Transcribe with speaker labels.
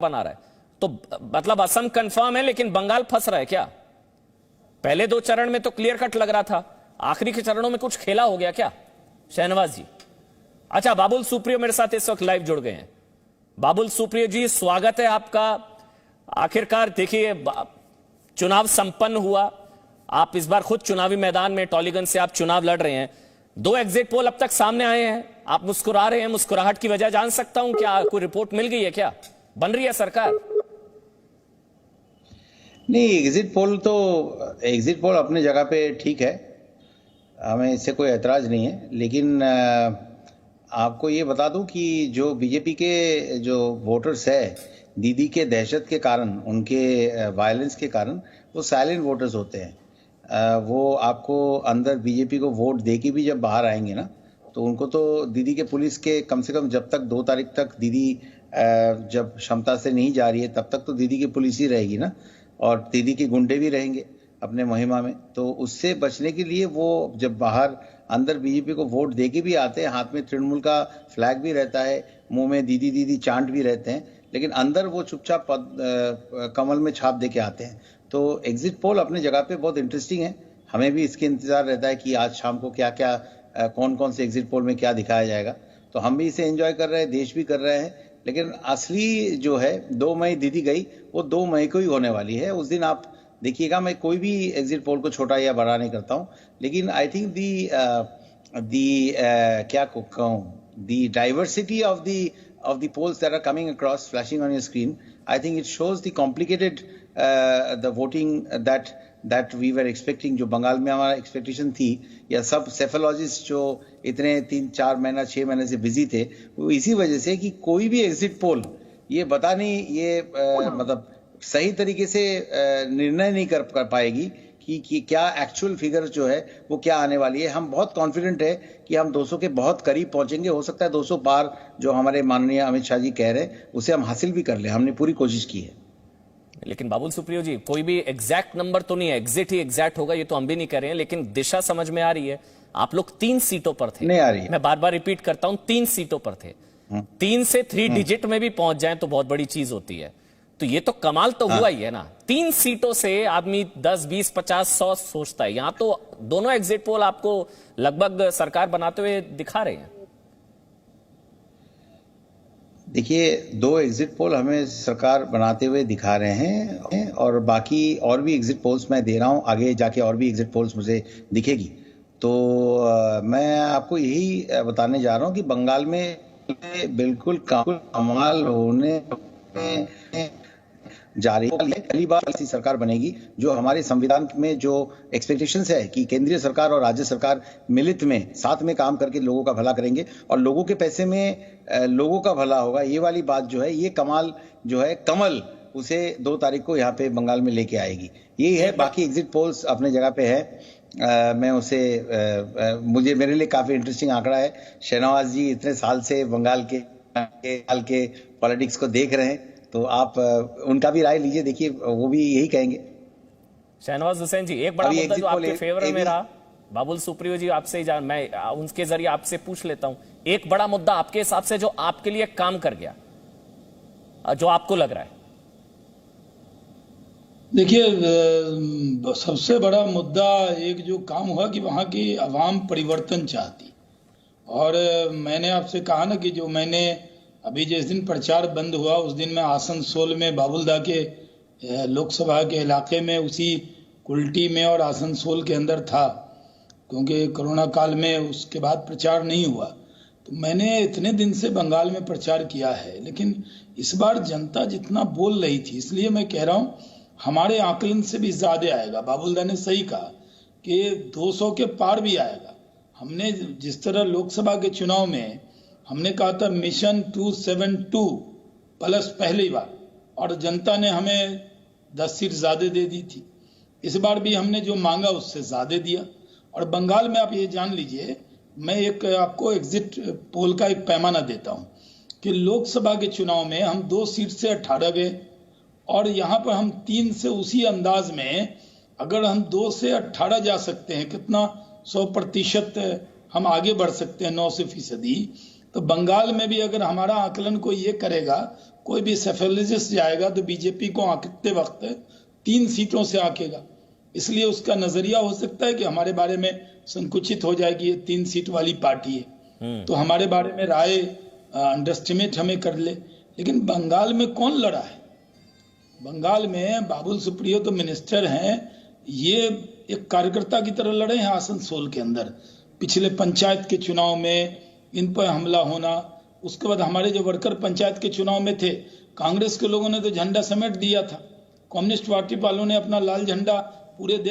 Speaker 1: बना रहा है। तो मतलब असम कंफर्म है, लेकिन बंगाल फंस रहा है क्या? पहले दो चरण में तो क्लियर कट लग रहा था, आखिरी के चरणों में कुछ खेला हो गया क्या शहनवाज जी? अच्छा, बाबुल सुप्रियो मेरे साथ इस वक्त लाइव जुड़ गए हैं। बाबुल सुप्रियो जी, स्वागत है आपका। आखिरकार देखिए, चुनाव संपन्न हुआ, आप इस बार खुद चुनावी मैदान में टॉलीगंज से आप चुनाव लड़ रहे हैं। दो एग्जिट पोल अब तक सामने आए हैं, आप मुस्कुरा रहे हैं, मुस्कुराहट की वजह जान सकता हूं? क्या कोई रिपोर्ट मिल गई है? क्या बन रही है सरकार?
Speaker 2: नहीं, एग्जिट पोल अपने जगह पे ठीक है, हमें इससे कोई एतराज नहीं है। लेकिन आपको ये बता दूं कि जो बीजेपी के जो वोटर्स है, दीदी के दहशत के कारण, उनके वायलेंस के कारण वो साइलेंट वोटर्स होते हैं। वो आपको अंदर बीजेपी को वोट दे के भी जब बाहर आएंगे ना, तो उनको तो दीदी के पुलिस के कम से कम जब तक 2 तारीख तक दीदी जब क्षमता से नहीं जा रही है तब तक तो दीदी की पुलिस ही रहेगी ना, और दीदी के गुंडे भी रहेंगे अपने मुहिमा में। तो उससे बचने के लिए वो जब बाहर अंदर बीजेपी को वोट दे के भी आते हैं, हाथ में तृणमूल का फ्लैग भी रहता है, मुंह में दीदी दीदी चांट भी रहते हैं, लेकिन अंदर वो चुपचाप कमल में छाप दे के आते हैं। तो एग्जिट पोल अपने जगह पे बहुत इंटरेस्टिंग है, हमें भी इसके इंतजार रहता है कि आज शाम को क्या क्या कौन कौन से एग्जिट पोल में क्या दिखाया जाएगा। तो हम भी इसे एंजॉय कर रहे हैं, देश भी कर रहे हैं। लेकिन असली जो है 2 मई दीदी गई, वो 2 मई को ही होने वाली है। उस दिन आप देखिएगा, मैं कोई भी एग्जिट पोल को छोटा या बड़ा नहीं करता हूं, लेकिन आई थिंक क्या कहूं, the diversity of the polls that are coming across flashing on your screen, I think it shows the complicated the voting that we were expecting, जो बंगाल में हमारा एक्सपेक्टेशन थी, या सब सेफोलॉजिस्ट जो इतने 3-4 महीना 6 महीने से बिजी थे, वो इसी वजह से कि कोई भी एग्जिट पोल ये बता नहीं, ये मतलब सही तरीके से निर्णय नहीं कर पाएगी कि क्या एक्चुअल फिगर जो है वो क्या आने वाली है। हम बहुत कॉन्फिडेंट है कि हम 200 के बहुत करीब पहुंचेंगे। हो सकता है 200 पार जो हमारे माननीय अमित शाह जी कह रहे हैं उसे हम हासिल भी कर ले, हमने पूरी कोशिश की है।
Speaker 1: लेकिन बाबुल सुप्रियो जी, कोई भी एग्जैक्ट नंबर तो नहीं है, एग्जिट ही एग्जैक्ट होगा ये तो हम भी नहीं कर रहे हैं, लेकिन दिशा समझ में आ रही है। आप लोग 3 सीटों पर थे,
Speaker 2: नहीं आ रही है,
Speaker 1: मैं बार बार रिपीट करता हूं, 3 सीटों पर थे। 3 से 3 डिजिट में भी पहुंच जाए तो बहुत बड़ी चीज होती है। तो ये तो कमाल तो हुआ ही है ना। 3 सीटों से आदमी 10, 20, 50, 100 सोचता है। यहां तो दोनों एग्जिट पोल आपको लगभग सरकार बनाते हुए दिखा रहे हैं।
Speaker 2: देखिए, 2 एग्जिट पोल हमें सरकार बनाते हुए दिखा रहे हैं, और बाकी और भी एग्जिट पोल्स मैं दे रहा हूं, आगे जाके और भी एग्जिट पोल्स मुझे दिखेगी। तो मैं आपको यही बताने जा रहा हूं कि बंगाल में बिल्कुल कमाल होने जा रही है। पहली बार ऐसी सरकार बनेगी जो हमारे संविधान में जो एक्सपेक्टेशंस है कि केंद्रीय सरकार और राज्य सरकार मिलित में साथ में काम करके लोगों का भला करेंगे, और लोगों के पैसे में लोगों का भला होगा। ये वाली बात जो है, ये कमाल जो है, कमल उसे 2 तारीख को यहाँ पे बंगाल में लेके आएगी। यही है। बाकी एग्जिट पोल्स अपने जगह पे है। मैं उसे मुझे मेरे लिए काफी इंटरेस्टिंग आंकड़ा है। शहनवाज जी इतने साल से बंगाल के पॉलिटिक्स को देख रहे हैं, तो आप उनका भी राय लीजिए, देखिए वो भी यही कहेंगे।
Speaker 1: शहनवाज हुसैन जी, एक बड़ा मुद्दा जो आपके फेवर में रहा, बाबुल सुप्रियो जी आपसे ही मैं उनके जरिए आपसे पूछ लेता हूं, एक बड़ा मुद्दा आपके हिसाब से जो आपके लिए काम कर गया, जो आपको लग रहा है?
Speaker 3: देखिए, सबसे बड़ा मुद्दा एक जो काम हुआ कि वहां की आवाम परिवर्तन चाहती, और मैंने आपसे कहा ना कि जो मैंने अभी जिस दिन प्रचार बंद हुआ उस दिन मैं आसनसोल में बाबुलदा के लोकसभा के इलाके में, उसी कुल्टी में और आसनसोल के अंदर था, क्योंकि कोरोना काल में उसके बाद प्रचार नहीं हुआ। तो मैंने इतने दिन से बंगाल में प्रचार किया है, लेकिन इस बार जनता जितना बोल रही थी, इसलिए मैं कह रहा हूँ हमारे आकलन से भी ज्यादा आएगा। बाबुलदा ने सही कहा कि 200 के पार भी आएगा। हमने जिस तरह लोकसभा के चुनाव में हमने कहा था मिशन 272 प्लस पहली बार, और जनता ने हमें 10 सीट ज्यादा दे दी थी। इस बार भी हमने जो मांगा उससे ज्यादा दिया। और बंगाल में आप ये जान लीजिए, मैं एक आपको एग्जिट पोल का एक पैमाना देता हूं कि लोकसभा के चुनाव में हम 2 सीट से 18 गए, और यहाँ पर हम 3 से उसी अंदाज में, अगर हम 2 से 18 जा सकते हैं, कितना 100% हम आगे बढ़ सकते हैं, 9 से फीसदी। तो बंगाल में भी अगर हमारा आकलन कोई ये करेगा कोई भी सेफेलॉजिस्ट जाएगा तो बीजेपी को आंकते वक्त 3 सीटों से आंकेगा। इसलिए उसका नजरिया हो सकता है कि हमारे बारे में संकुचित हो जाएगी, ये 3 सीट वाली पार्टी है, तो हमारे बारे में राय अंडरस्टिमेट हमें कर ले। लेकिन बंगाल में कौन लड़ा है? बंगाल में बाबुल सुप्रियो तो मिनिस्टर हैं, ये एक कार्यकर्ता की तरह लड़े हैं आसनसोल के अंदर। पिछले पंचायत के चुनाव में इन पर हमला होना, उसके बाद हमारे जो वर्कर पंचायत के चुनाव में थे, कांग्रेस के लोगों ने तो झंडा समेट दिया था, कम्युनिस्ट पार्टी वालों ने अपना लाल झंडा पूरे देश